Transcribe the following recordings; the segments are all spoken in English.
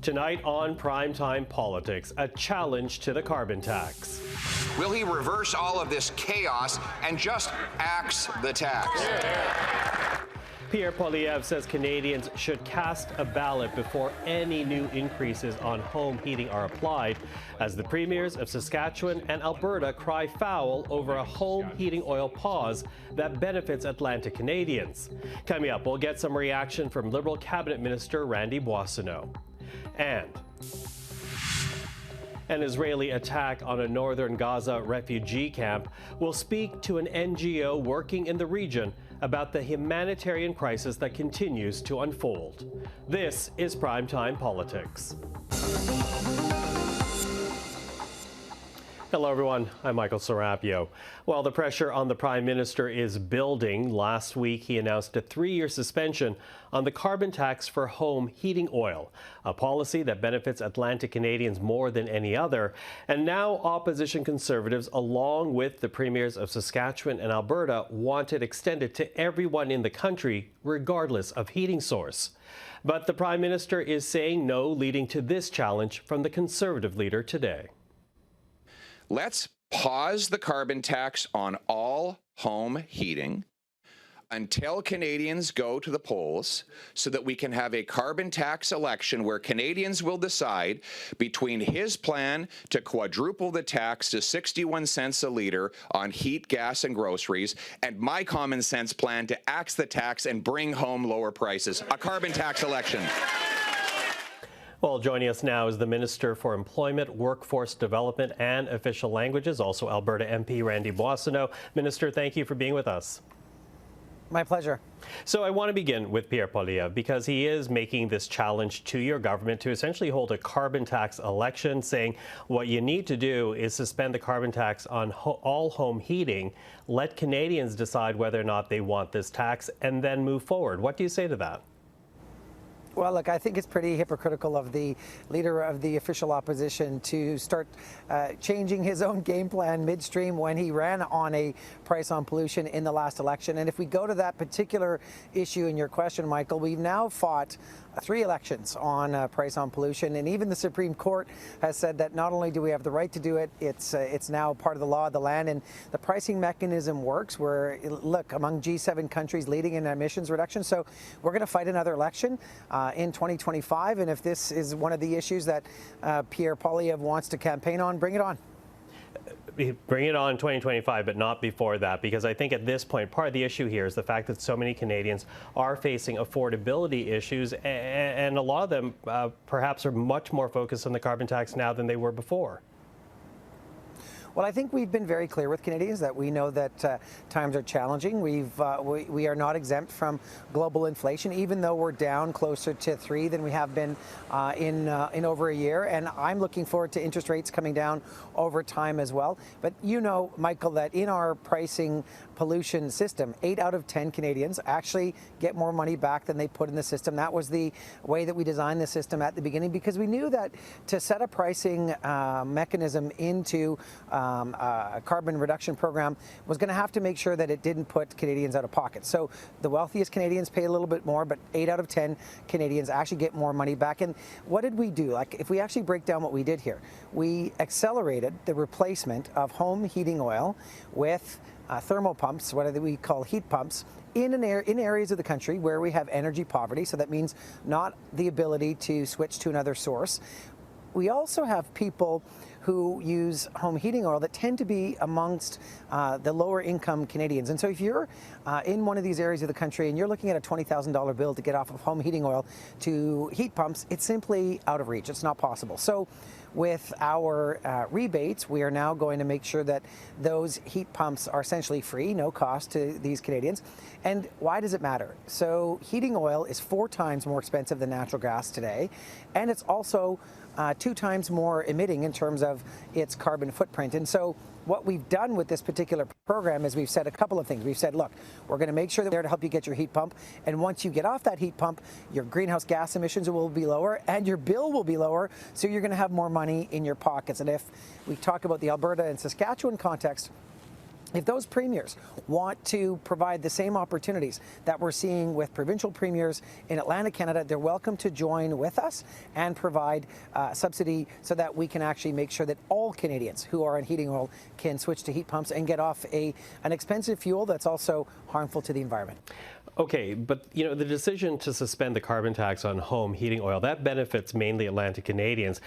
Tonight on Primetime Politics, a challenge to the carbon tax. Will he reverse all of this chaos and just axe the tax? Pierre Poilievre says Canadians should cast a ballot before any new increases on home heating are applied, as the premiers of Saskatchewan and Alberta cry foul over a home heating oil pause that benefits Atlantic Canadians. Coming up, we'll get some reaction from Liberal Cabinet Minister Randy Boissonnault. And an Israeli attack on a northern Gaza refugee camp will speak to an NGO working in the region about the humanitarian crisis that continues to unfold. This is Primetime Politics. Hello, everyone. I'm Michael Serapio. While the pressure on the Prime Minister is building, last week he announced a 3-year suspension on the carbon tax for home heating oil, a policy that benefits Atlantic Canadians more than any other. And now opposition Conservatives, along with the premiers of Saskatchewan and Alberta, want it extended to everyone in the country, regardless of heating source. But the Prime Minister is saying no, leading to this challenge from the Conservative leader today. Let's pause the carbon tax on all home heating until Canadians go to the polls so that we can have a carbon tax election where Canadians will decide between his plan to quadruple the tax to 61 cents a litre on heat, gas and groceries and my common sense plan to axe the tax and bring home lower prices. A carbon tax election. Well, joining us now is the Minister for Employment, Workforce Development and Official Languages, also Alberta MP Randy Boissonnault. Minister, thank you for being with us. My pleasure. So I want to begin with Pierre Poilievre because he is making this challenge to your government to essentially hold a carbon tax election, saying what you need to do is suspend the carbon tax on all home heating, let Canadians decide whether or not they want this tax, and then move forward. What do you say to that? Well, look, I think it's pretty hypocritical of the leader of the official opposition to start changing his own game plan midstream when he ran on a price on pollution in the last election. And if we go to that particular issue in your question, Michael, we've now fought 3 elections on price on pollution, and even the Supreme Court has said that not only do we have the right to do it, it's now part of the law of the land, and the pricing mechanism works. We're, look, among G7 countries leading in emissions reduction, so we're going to fight another election in 2025, and if this is one of the issues that Pierre Poilievre wants to campaign on, bring it on. Bring it on in 2025, but not before that, because I think at this point, part of the issue here is the fact that so many Canadians are facing affordability issues, and a lot of them perhaps are much more focused on the carbon tax now than they were before. Well, I think we've been very clear with Canadians that we know that times are challenging. We are not exempt from global inflation, even though we're down closer to 3 than we have been in over a year. And I'm looking forward to interest rates coming down over time as well. But you know, Michael, that in our pricing pollution system, 8 out of 10 Canadians actually get more money back than they put in the system. That was the way that we designed the system at the beginning, because we knew that to set a pricing mechanism into a carbon reduction program was going to have to make sure that it didn't put Canadians out of pocket. So the wealthiest Canadians pay a little bit more, but 8 out of 10 Canadians actually get more money back. And what did we do? Like, if we actually break down what we did here, we accelerated the replacement of home heating oil with thermal pumps, what we call heat pumps, in areas of the country where we have energy poverty. So that means not the ability to switch to another source. We also have people who use home heating oil that tend to be amongst the lower income Canadians. And so if you're in one of these areas of the country and you're looking at a $20,000 bill to get off of home heating oil to heat pumps, it's simply out of reach. It's not possible. So with our rebates, we are now going to make sure that those heat pumps are essentially free, no cost to these Canadians. And why does it matter? So heating oil is 4 times more expensive than natural gas today, and it's also 2 times more emitting in terms of its carbon footprint. And so what we've done with this particular program is we've said a couple of things. We've said, look, we're going to make sure that we're there to help you get your heat pump. And once you get off that heat pump, your greenhouse gas emissions will be lower and your bill will be lower. So you're going to have more money in your pockets. And if we talk about the Alberta and Saskatchewan context, If those premiers want to provide the same opportunities that we're seeing with provincial premiers in Atlantic Canada, they're welcome to join with us and provide subsidy so that we can actually make sure that all Canadians who are on heating oil can switch to heat pumps and get off an expensive fuel that's also harmful to the environment. Okay, but you know, the decision to suspend the carbon tax on home heating oil, that benefits mainly Atlantic Canadians.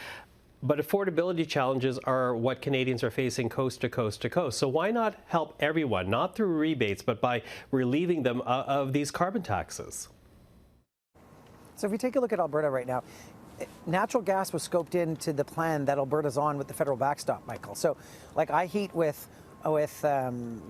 But affordability challenges are what Canadians are facing coast to coast to coast. So why not help everyone, not through rebates, but by relieving them of these carbon taxes? So if we take a look at Alberta right now, natural gas was scoped into the plan that Alberta's on with the federal backstop, Michael. So like I heat with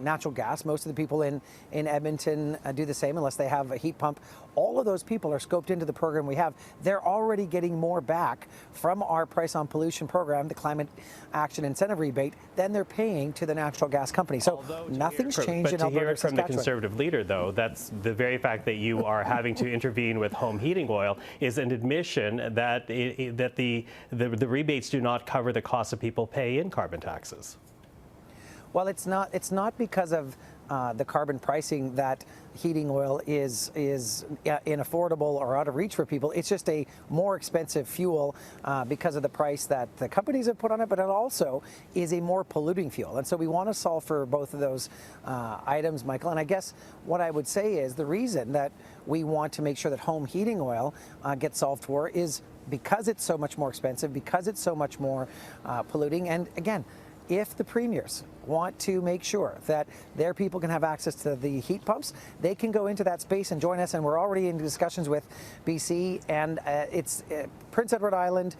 natural gas. Most of the people in Edmonton do the same unless they have a heat pump. All of those people are scoped into the program we have. They're already getting more back from our price on pollution program, the climate action incentive rebate, than they're paying to the natural gas company. So nothing's changed in Alberta. But to hear it from the Conservative leader, though, that's the very fact that you are having to intervene with home heating oil is an admission that the rebates do not cover the costs that people pay in carbon taxes. Well, it's not because of the carbon pricing that heating oil is inaffordable or out of reach for people. It's just a more expensive fuel because of the price that the companies have put on it, but it also is a more polluting fuel. And so we want to solve for both of those items, Michael. And I guess what I would say is the reason that we want to make sure that home heating oil gets solved for is because it's so much more expensive, because it's so much more polluting. And again, if the premiers want to make sure that their people can have access to the heat pumps, they can go into that space and join us. And we're already in discussions with BC and it's Prince Edward Island,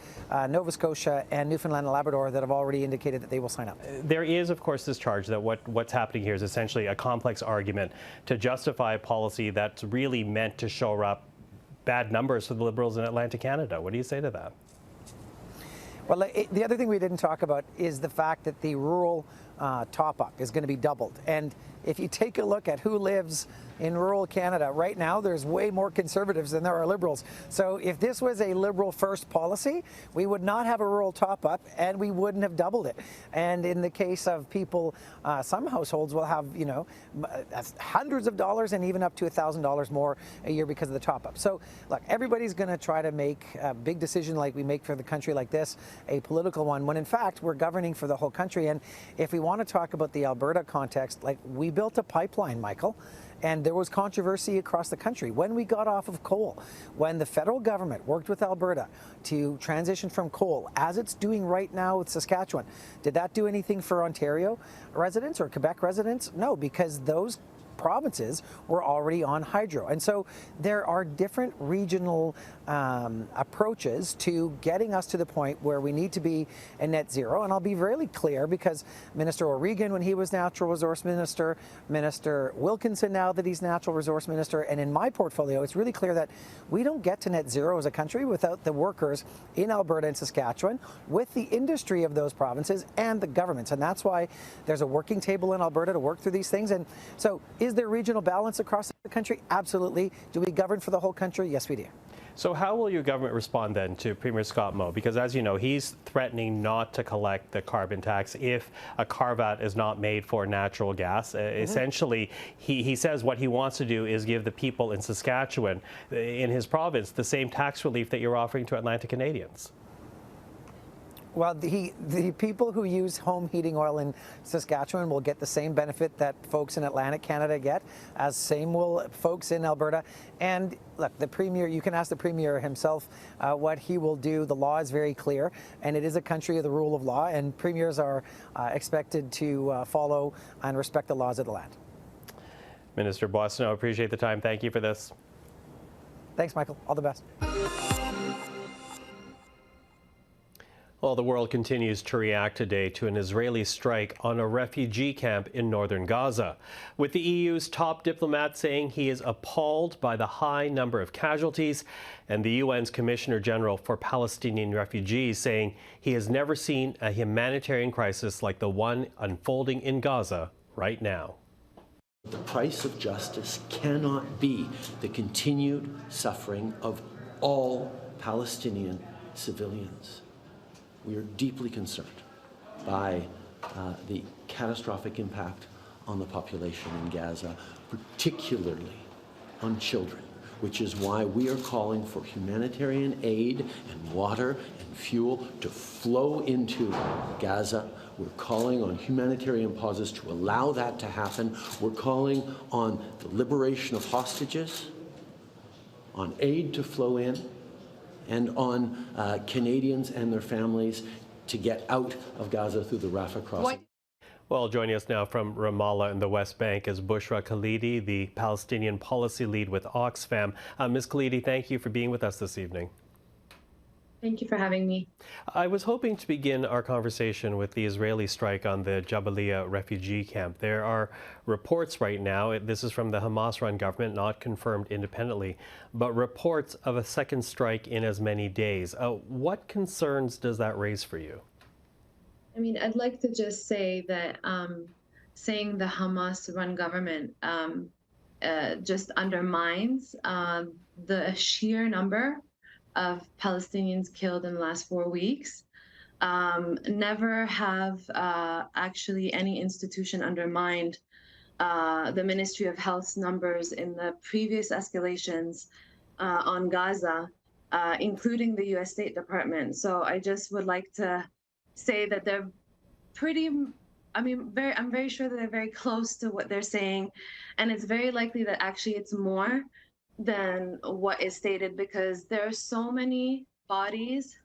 Nova Scotia, and Newfoundland and Labrador that have already indicated that they will sign up. There is, of course, this charge that what's happening here is essentially a complex argument to justify a policy that's really meant to shore up bad numbers for the Liberals in Atlantic Canada. What do you say to that? Well, the other thing we didn't talk about is the fact that the rural top-up is going to be doubled. And if you take a look at who lives in rural Canada, right now there's way more Conservatives than there are Liberals. So if this was a Liberal-first policy, we would not have a rural top-up and we wouldn't have doubled it. And in the case of people, some households will have, you know, hundreds of dollars and even up to $1,000 more a year because of the top-up. So look, everybody's going to try to make a big decision like we make for the country like this, a political one, when in fact we're governing for the whole country. And if we want to talk about the Alberta context, like we built a pipeline, Michael, and there was controversy across the country when we got off of coal, when the federal government worked with Alberta to transition from coal, as it's doing right now with Saskatchewan. Did that do anything for Ontario residents or Quebec residents? No, because those provinces were already on hydro. And so there are different regional approaches to getting us to the point where we need to be a net zero. And I'll be really clear, because Minister O'Regan, when he was Natural Resource Minister, Minister Wilkinson now that he's Natural Resource Minister, and in my portfolio, it's really clear that we don't get to net zero as a country without the workers in Alberta and Saskatchewan, with the industry of those provinces and the governments. And that's why there's a working table in Alberta to work through these things. And so is there regional balance across the country? Absolutely. Do we govern for the whole country? Yes, we do. So how will your government respond then to Premier Scott Moe? Because as you know, he's threatening not to collect the carbon tax if a carve-out is not made for natural gas. Essentially, he says what he wants to do is give the people in Saskatchewan, in his province, the same tax relief that you're offering to Atlantic Canadians. Well, the people who use home heating oil in Saskatchewan will get the same benefit that folks in Atlantic Canada get, as same will folks in Alberta. And look, the Premier, you can ask the Premier himself what he will do. The law is very clear, and it is a country of the rule of law, and Premiers are expected to follow and respect the laws of the land. Minister Boissonnault, appreciate the time. Thank you for this. Thanks, Michael. All the best. Well, the world continues to react today to an Israeli strike on a refugee camp in northern Gaza, with the EU's top diplomat saying he is appalled by the high number of casualties, and the UN's Commissioner General for Palestinian refugees saying he has never seen a humanitarian crisis like the one unfolding in Gaza right now. The price of justice cannot be the continued suffering of all Palestinian civilians. We are deeply concerned by the catastrophic impact on the population in Gaza, particularly on children, which is why we are calling for humanitarian aid and water and fuel to flow into Gaza. We're calling on humanitarian pauses to allow that to happen. We're calling on the liberation of hostages, on aid to flow in, and on Canadians and their families to get out of Gaza through the Rafah crossing. Well, joining us now from Ramallah in the West Bank is Bushra Khalidi, the Palestinian policy lead with Oxfam. Ms. Khalidi, thank you for being with us this evening. Thank you for having me. I was hoping to begin our conversation with the Israeli strike on the Jabalia refugee camp. There are reports right now, this is from the Hamas-run government, not confirmed independently, but reports of a second strike in as many days. What concerns does that raise for you? I mean, I'd like to just say that saying the Hamas-run government just undermines the sheer number of Palestinians killed in the last 4 weeks. Never have actually any institution undermined the Ministry of Health's numbers in the previous escalations on Gaza, including the U.S. State Department. So I just would like to say that they're pretty, I'm very sure that they're very close to what they're saying. And it's very likely that actually it's more than what is stated, because there are so many bodies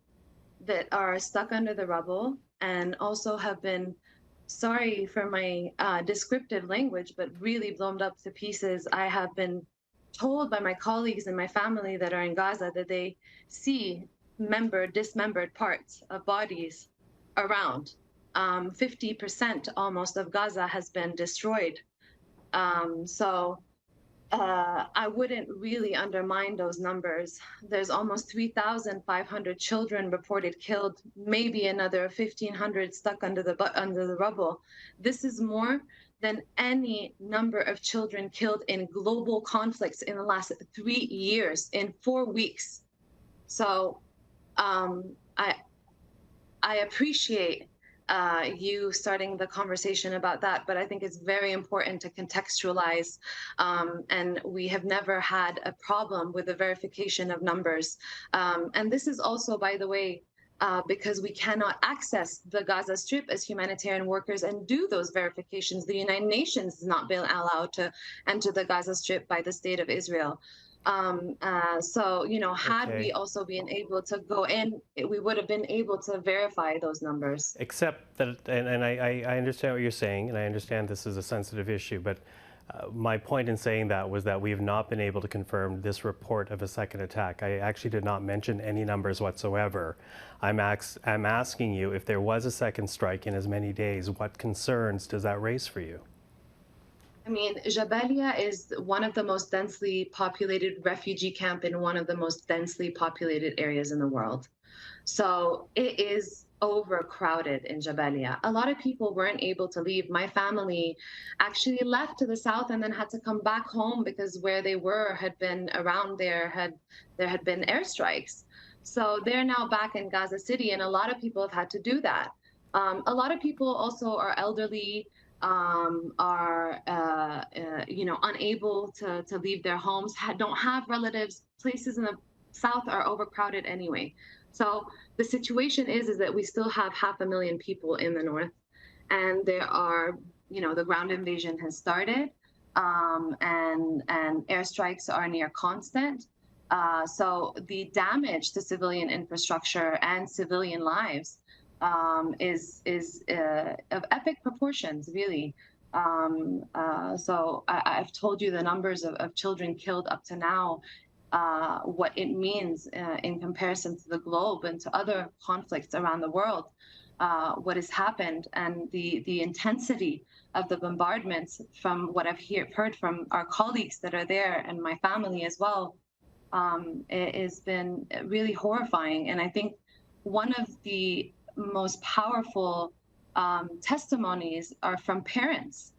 that are stuck under the rubble and also have been, sorry for my descriptive language, but really blown up to pieces. I have been told by my colleagues and my family that are in Gaza that they see dismembered parts of bodies around. 50% almost of Gaza has been destroyed. I wouldn't really undermine those numbers. There's almost 3,500 children reported killed, maybe another 1,500 stuck under the rubble. This is more than any number of children killed in global conflicts in the last 3 years, in 4 weeks. So I appreciate you starting the conversation about that, but I think it's very important to contextualize, and we have never had a problem with the verification of numbers. And this is also, by the way, because we cannot access the Gaza Strip as humanitarian workers and do those verifications. The United Nations has not been allowed to enter the Gaza Strip by the State of Israel. So, you know, had we also been able to go in, we would have been able to verify those numbers. Except that, and I understand what you're saying, and I understand this is a sensitive issue, but my point in saying that was that we have not been able to confirm this report of a second attack. I actually did not mention any numbers whatsoever. I'm asking you, if there was a second strike in as many days, what concerns does that raise for you? I mean, Jabalia is one of the most densely populated refugee camp in one of the most densely populated areas in the world. So it is overcrowded in Jabalia. A lot of people weren't able to leave. My family actually left to the south and then had to come back home because where they were had been around there had been airstrikes. So they're now back in Gaza City, and a lot of people have had to do that. A lot of people also are elderly, you know, unable to leave their homes, don't have relatives. Places in the south are overcrowded anyway. So the situation is that we still have 500,000 people in the north, and there are, you know, the ground invasion has started, and airstrikes are near constant. So the damage to civilian infrastructure and civilian lives is of epic proportions, really. So I've told you the numbers of children killed up to now, what it means in comparison to the globe and to other conflicts around the world, what has happened, and the intensity of the bombardments, from what I've heard from our colleagues that are there and my family as well, it has been really horrifying. And I think one of the most powerful testimonies are from parents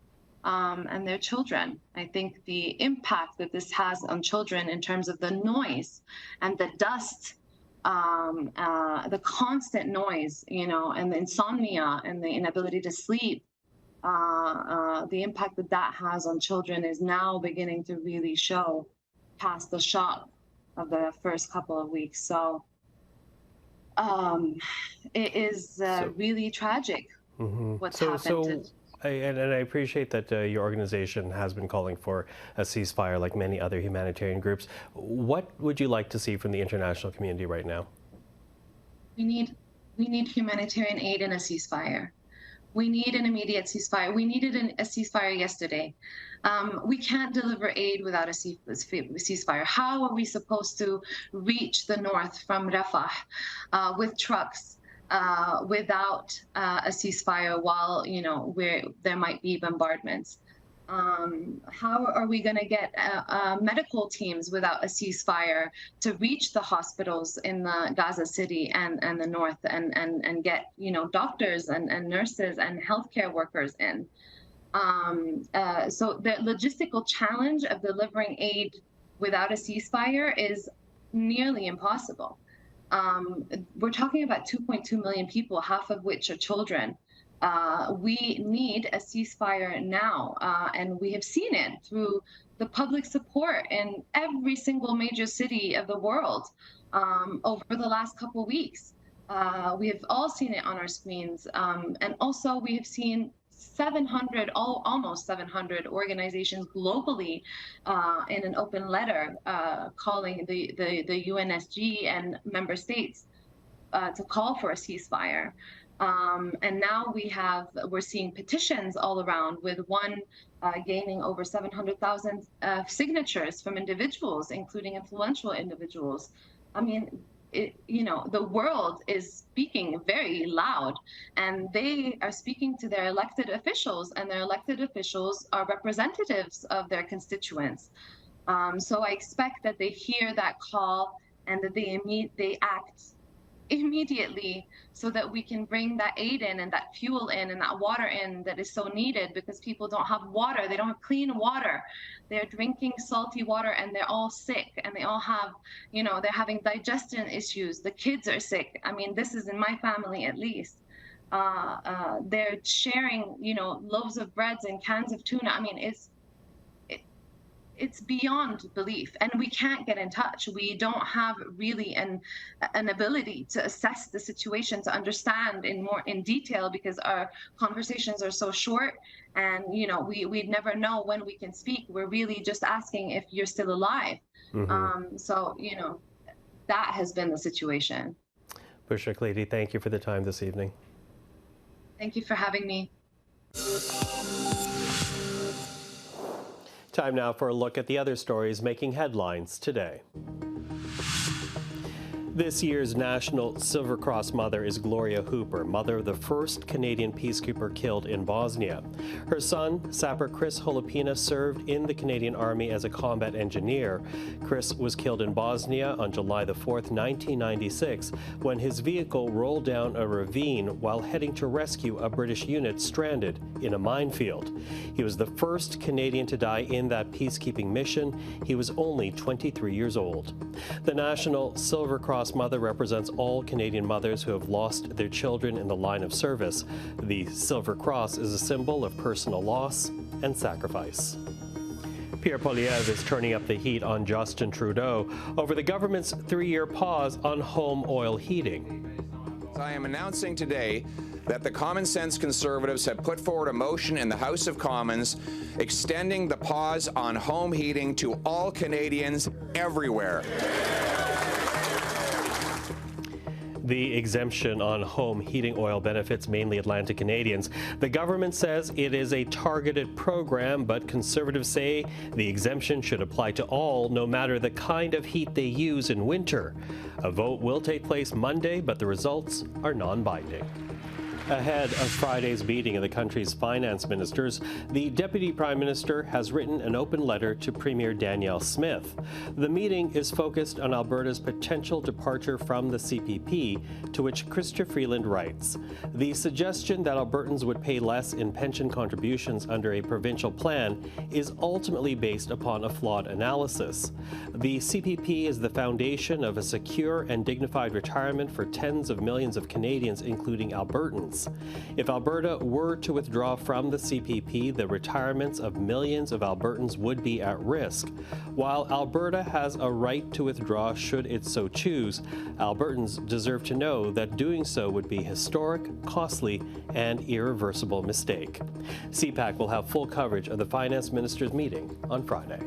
and their children. I think the impact that this has on children in terms of the noise and the dust, the constant noise, you know, and the insomnia and the inability to sleep, the impact that that has on children is now beginning to really show past the shock of the first couple of weeks. So it is really tragic what's happened. And I appreciate that your organization has been calling for a ceasefire like many other humanitarian groups. What would you like to see from the international community right now? We need humanitarian aid and a ceasefire. We need an immediate ceasefire. We needed a ceasefire yesterday. We can't deliver aid without a ceasefire. How are we supposed to reach the north from Rafah with trucks without a ceasefire while, there might be bombardments? How are we going to get medical teams without a ceasefire to reach the hospitals in the Gaza City and the north and get, doctors and nurses and healthcare workers in? So the logistical challenge of delivering aid without a ceasefire is nearly impossible. We're talking about 2.2 million people, half of which are children. We need a ceasefire now, and we have seen it through the public support in every single major city of the world over the last couple of weeks. We have all seen it on our screens, and also we have seen 700, almost 700 organizations globally in an open letter calling the UNSG and member states to call for a ceasefire. And now we're seeing petitions all around, with one gaining over 700,000 signatures from individuals, including influential individuals. I mean, the world is speaking very loud, and they are speaking to their elected officials, and their elected officials are representatives of their constituents. So I expect that they hear that call and that they act immediately, so that we can bring that aid in and that fuel in and that water in that is so needed, because people don't have water. They don't have clean water. They're drinking salty water, and they're all sick, and they all have, they're having digestion issues. The kids are sick. I mean, this is in my family at least. They're sharing, loaves of breads and cans of tuna. I mean, it's beyond belief, and we can't get in touch. We don't have really an ability to assess the situation, to understand in detail, because our conversations are so short, and we never know when we can speak. We're really just asking if you're still alive. So that has been the situation. Bushra Khalidi, thank you for the time this evening. Thank you for having me. Time now for a look at the other stories making headlines today. This year's National Silver Cross mother is Gloria Hooper, mother of the first Canadian peacekeeper killed in Bosnia. Her son, sapper Chris Holopina, served in the Canadian Army as a combat engineer. Chris was killed in Bosnia on July the 4th, 1996, when his vehicle rolled down a ravine while heading to rescue a British unit stranded in a minefield. He was the first Canadian to die in that peacekeeping mission. He was only 23 years old. The National Silver Cross mother represents all Canadian mothers who have lost their children in the line of service. The Silver Cross is a symbol of personal loss and sacrifice. Pierre Poilievre is turning up the heat on Justin Trudeau over the government's 3-year pause on home oil heating. I am announcing today that the Common Sense Conservatives have put forward a motion in the House of Commons extending the pause on home heating to all Canadians everywhere. The exemption on home heating oil benefits mainly Atlantic Canadians. The government says it is a targeted program, but Conservatives say the exemption should apply to all, no matter the kind of heat they use in winter. A vote will take place Monday, but the results are non-binding. Ahead of Friday's meeting of the country's finance ministers, the Deputy Prime Minister has written an open letter to Premier Danielle Smith. The meeting is focused on Alberta's potential departure from the CPP, to which Chrystia Freeland writes, "The suggestion that Albertans would pay less in pension contributions under a provincial plan is ultimately based upon a flawed analysis. The CPP is the foundation of a secure and dignified retirement for tens of millions of Canadians, including Albertans. months. If Alberta were to withdraw from the CPP, the retirements of millions of Albertans would be at risk. While Alberta has a right to withdraw should it so choose, Albertans deserve to know that doing so would be historic, costly, and irreversible mistake. CPAC will have full coverage of the Finance Minister's meeting on Friday.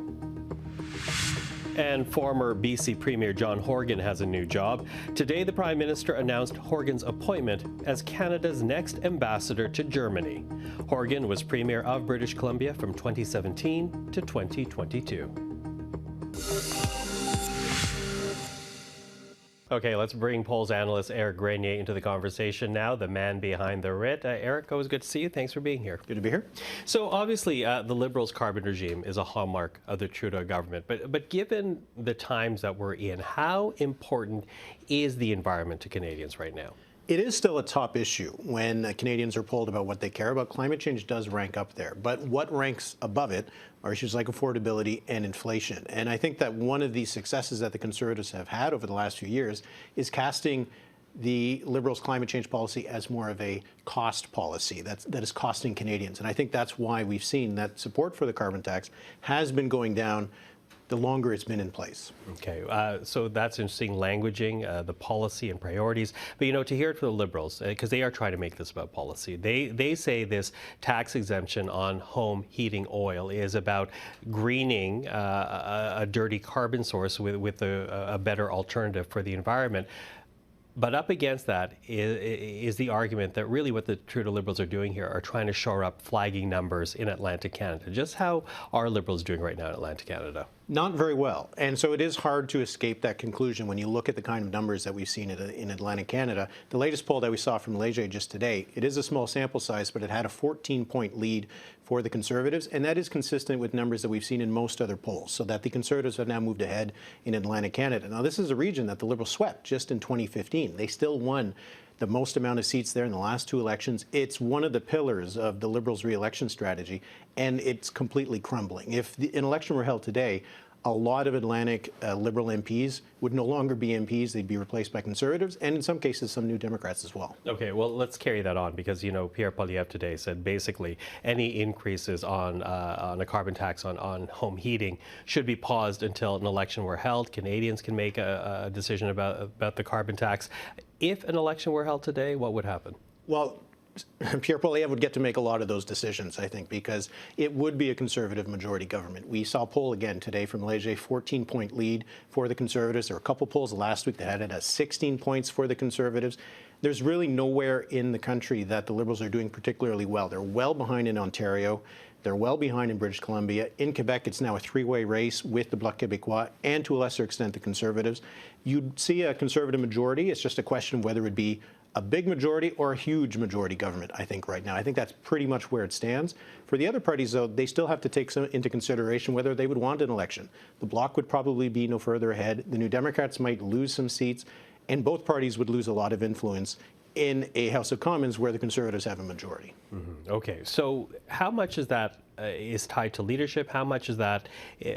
And former BC Premier John Horgan has a new job. Today, the Prime Minister announced Horgan's appointment as Canada's next ambassador to Germany. Horgan was Premier of British Columbia from 2017 to 2022. Okay, let's bring polls analyst Éric Grenier into the conversation now, the man behind the Writ. Éric, always good to see you. Thanks for being here. Good to be here. So obviously, the Liberals' carbon regime is a hallmark of the Trudeau government. But given the times that we're in, how important is the environment to Canadians right now? It is still a top issue when Canadians are polled about what they care about. Climate change does rank up there. But what ranks above it are issues like affordability and inflation. And I think that one of the successes that the Conservatives have had over the last few years is casting the Liberals' climate change policy as more of a cost policy that is costing Canadians. And I think that's why we've seen that support for the carbon tax has been going down the longer it's been in place. Okay, so that's interesting languaging, the policy and priorities. But, you know, to hear it from the Liberals, because they are trying to make this about policy, they say this tax exemption on home heating oil is about greening a dirty carbon source with a better alternative for the environment. But up against that is the argument that really what the Trudeau Liberals are doing here are trying to shore up flagging numbers in Atlantic Canada. Just how are Liberals doing right now in Atlantic Canada? Not very well. And so it is hard to escape that conclusion when you look at the kind of numbers that we've seen in Atlantic Canada. The latest poll that we saw from Leger just today, it is a small sample size, but it had a 14-point lead for the Conservatives, and that is consistent with numbers that we've seen in most other polls, so that the Conservatives have now moved ahead in Atlantic Canada. Now, this is a region that the Liberals swept just in 2015. They still won the most amount of seats there in the last two elections. It's one of the pillars of the Liberals' re-election strategy, and it's completely crumbling. If an election were held today, a lot of Atlantic Liberal MPs would no longer be MPs. They'd be replaced by Conservatives, and in some cases, some New Democrats as well. Okay, well, let's carry that on because, you know, Pierre Poilievre today said basically any increases on a carbon tax on home heating should be paused until an election were held. Canadians can make a decision about the carbon tax. If an election were held today, what would happen? Well, Pierre Poilievre would get to make a lot of those decisions, I think, because it would be a Conservative majority government. We saw a poll again today from Leger, 14-point lead for the Conservatives. There were a couple polls last week that had it at 16 points for the Conservatives. There's really nowhere in the country that the Liberals are doing particularly well. They're well behind in Ontario. They're well behind in British Columbia. In Quebec, it's now a three-way race with the Bloc Québécois and, to a lesser extent, the Conservatives. You'd see a Conservative majority. It's just a question of whether it would be a big majority or a huge majority government, I think, right now. I think that's pretty much where it stands. For the other parties, though, they still have to take into consideration whether they would want an election. The Bloc would probably be no further ahead. The New Democrats might lose some seats, and both parties would lose a lot of influence in a House of Commons where the Conservatives have a majority. Mm-hmm. Okay, so how much is that is tied to leadership? How much is that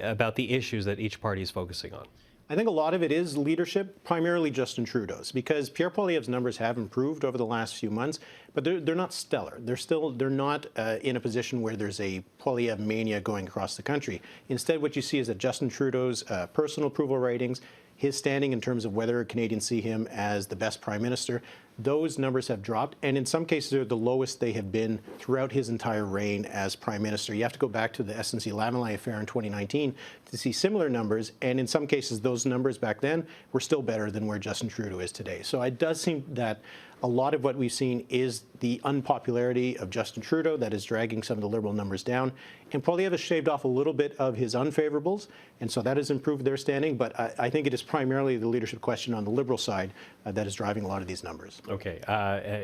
about the issues that each party is focusing on? I think a lot of it is leadership, primarily Justin Trudeau's, because Pierre Poilievre's numbers have improved over the last few months, but they're not stellar. They're not in a position where there's a Poilievre mania going across the country. Instead, what you see is that Justin Trudeau's personal approval ratings, his standing in terms of whether Canadians see him as the best prime minister, those numbers have dropped, and in some cases they're the lowest they have been throughout his entire reign as prime minister. You have to go back to the SNC-Lavalin affair in 2019 to see similar numbers, and in some cases those numbers back then were still better than where Justin Trudeau is today. So it does seem that a lot of what we've seen is the unpopularity of Justin Trudeau that is dragging some of the Liberal numbers down. And Poilievre has shaved off a little bit of his unfavorables, and so that has improved their standing. But I think it is primarily the leadership question on the Liberal side that is driving a lot of these numbers. Okay.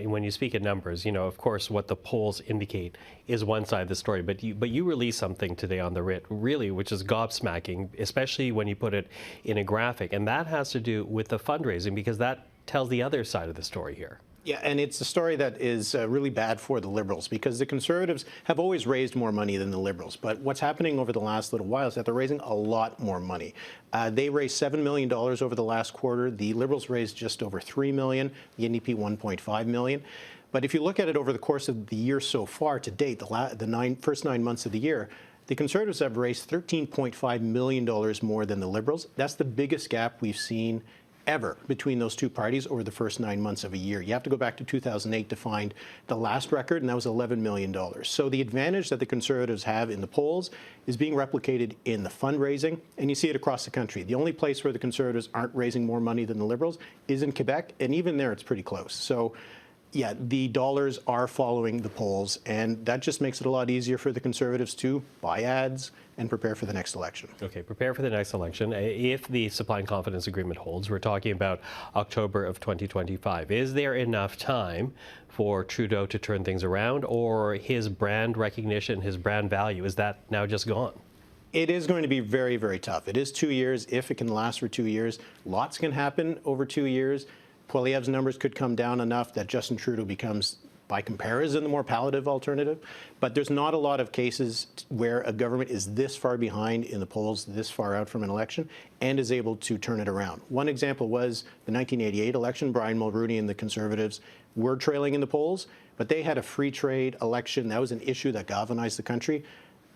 When you speak of numbers, you know, of course, what the polls indicate is one side of the story. But you released something today on the Writ, really, which is gobsmacking, especially when you put it in a graphic. And that has to do with the fundraising, because that tells the other side of the story here. Yeah, and it's a story that is really bad for the Liberals, because the Conservatives have always raised more money than the Liberals. But what's happening over the last little while is that they're raising a lot more money. They raised $7 million over the last quarter. The Liberals raised just over $3 million. The NDP $1.5 million. But if you look at it over the course of the year so far to date, the first 9 months of the year, the Conservatives have raised $13.5 million more than the Liberals. That's the biggest gap we've seen ever between those two parties over the first 9 months of a year. You have to go back to 2008 to find the last record, and that was $11 million. So the advantage that the Conservatives have in the polls is being replicated in the fundraising, and you see it across the country. The only place where the Conservatives aren't raising more money than the Liberals is in Quebec, and even there it's pretty close. So yeah, the dollars are following the polls, and that just makes it a lot easier for the Conservatives to buy ads and prepare for the next election. Okay, prepare for the next election. If the supply and confidence agreement holds, we're talking about October of 2025. Is there enough time for Trudeau to turn things around, or his brand recognition, his brand value, is that now just gone? It is going to be very, very tough. It is 2 years. If it can last for 2 years, lots can happen over 2 years. Poilievre's numbers could come down enough that Justin Trudeau becomes, by comparison, the more palatable alternative. But there's not a lot of cases where a government is this far behind in the polls, this far out from an election, and is able to turn it around. One example was the 1988 election. Brian Mulroney and the Conservatives were trailing in the polls, but they had a free trade election. That was an issue that galvanized the country.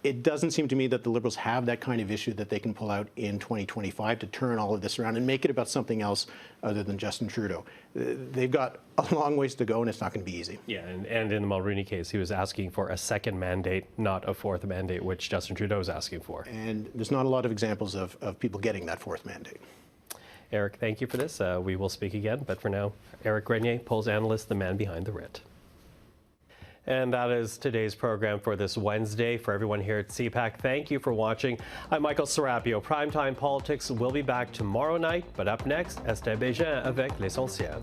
It doesn't seem to me that the Liberals have that kind of issue that they can pull out in 2025 to turn all of this around and make it about something else other than Justin Trudeau. They've got a long ways to go, and it's not going to be easy. Yeah, and in the Mulroney case, he was asking for a second mandate, not a fourth mandate, which Justin Trudeau is asking for. And there's not a lot of examples of people getting that fourth mandate. Éric, thank you for this. We will speak again, but for now, Éric Grenier, polls analyst, the man behind the Writ. And that is today's program for this Wednesday. For everyone here at CPAC, thank you for watching. I'm Michael Serapio. Primetime Politics will be back tomorrow night, but up next, Estelle Bégin avec l'essentiel.